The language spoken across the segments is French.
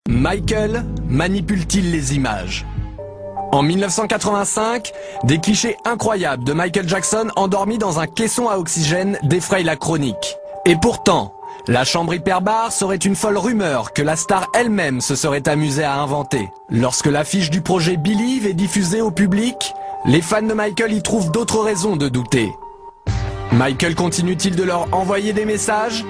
Michael manipule-t-il les images? En 1985, des clichés incroyables de Michael Jackson endormi dans un caisson à oxygène défrayent la chronique. Et pourtant, la chambre hyperbare serait une folle rumeur que la star elle-même se serait amusée à inventer. Lorsque l'affiche du projet Believe est diffusée au public, les fans de Michael y trouvent d'autres raisons de douter. Michael continue-t-il de leur envoyer des messages?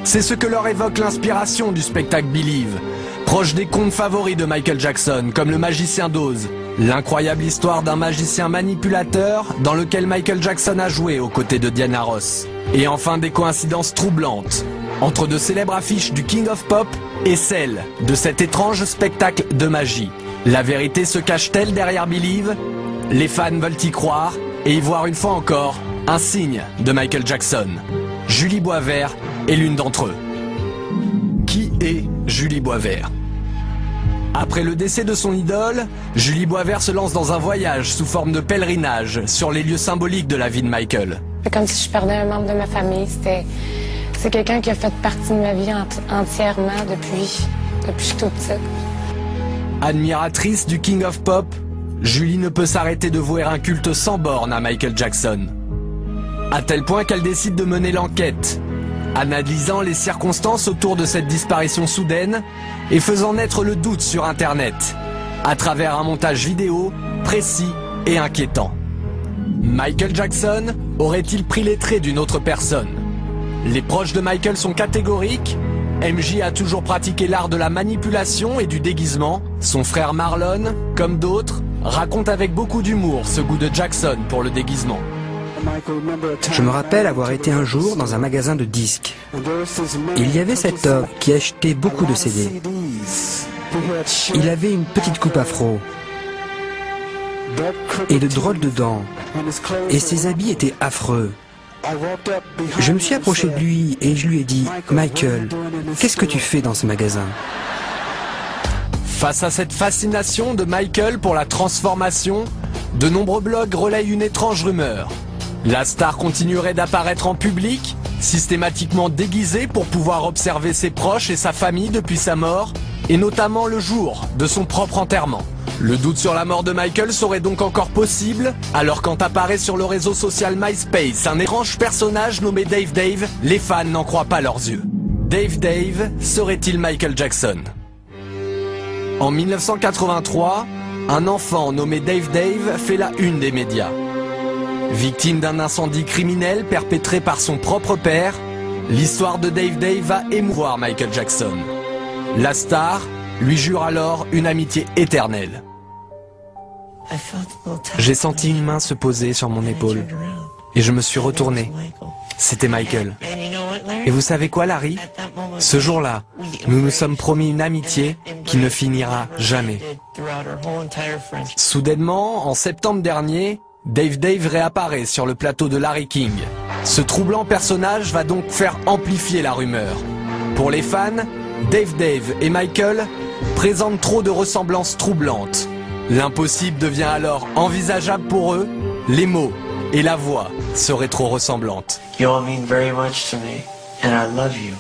C'est ce que leur évoque l'inspiration du spectacle Believe, proche des contes favoris de Michael Jackson, comme Le Magicien d'Oz, l'incroyable histoire d'un magicien manipulateur dans lequel Michael Jackson a joué aux côtés de Diana Ross. Et enfin des coïncidences troublantes entre de célèbres affiches du King of Pop et celles de cet étrange spectacle de magie. La vérité se cache-t-elle derrière Believe? Les fans veulent y croire et y voir une fois encore un signe de Michael Jackson. Julie Boisvert est l'une d'entre eux. Qui est Julie Boisvert? Après le décès de son idole, Julie Boisvert se lance dans un voyage sous forme de pèlerinage sur les lieux symboliques de la vie de Michael. C'est comme si je perdais un membre de ma famille. C'est quelqu'un qui a fait partie de ma vie entièrement depuis que je suis toute petite. Admiratrice du King of Pop, Julie ne peut s'arrêter de vouer un culte sans borne à Michael Jackson. À tel point qu'elle décide de mener l'enquête, analysant les circonstances autour de cette disparition soudaine et faisant naître le doute sur Internet, à travers un montage vidéo précis et inquiétant. Michael Jackson aurait-il pris les traits d'une autre personne? Les proches de Michael sont catégoriques. MJ a toujours pratiqué l'art de la manipulation et du déguisement. Son frère Marlon, comme d'autres, raconte avec beaucoup d'humour ce goût de Jackson pour le déguisement. Je me rappelle avoir été un jour dans un magasin de disques. Il y avait cet homme qui achetait beaucoup de CD. Il avait une petite coupe afro et de drôles de dents. Et ses habits étaient affreux. Je me suis approché de lui et je lui ai dit « Michael, qu'est-ce que tu fais dans ce magasin ?» Face à cette fascination de Michael pour la transformation, de nombreux blogs relayent une étrange rumeur. La star continuerait d'apparaître en public, systématiquement déguisée pour pouvoir observer ses proches et sa famille depuis sa mort, et notamment le jour de son propre enterrement. Le doute sur la mort de Michael serait donc encore possible, alors quand apparaît sur le réseau social MySpace un étrange personnage nommé Dave, les fans n'en croient pas leurs yeux. Dave serait-il Michael Jackson? En 1983, un enfant nommé Dave fait la une des médias. Victime d'un incendie criminel perpétré par son propre père, l'histoire de Dave va émouvoir Michael Jackson. La star lui jure alors une amitié éternelle. J'ai senti une main se poser sur mon épaule et je me suis retourné. C'était Michael. Et vous savez quoi, Larry? Ce jour-là, nous nous sommes promis une amitié qui ne finira jamais. Soudainement, en septembre dernier, Dave réapparaît sur le plateau de Larry King. Ce troublant personnage va donc faire amplifier la rumeur. Pour les fans, Dave et Michael présentent trop de ressemblances troublantes. L'impossible devient alors envisageable pour eux, les mots et la voix seraient trop ressemblantes. You all mean very much to me, and I love you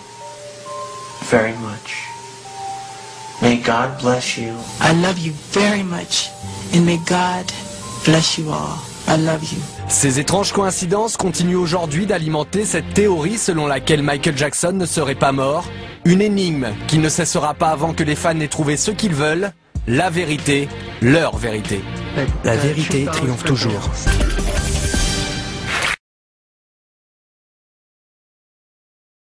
very much. May God bless you. I love you very much, and may God bless you all. I love you. Ces étranges coïncidences continuent aujourd'hui d'alimenter cette théorie selon laquelle Michael Jackson ne serait pas mort. Une énigme qui ne cessera pas avant que les fans aient trouvé ce qu'ils veulent, la vérité, leur vérité. La vérité triomphe toujours.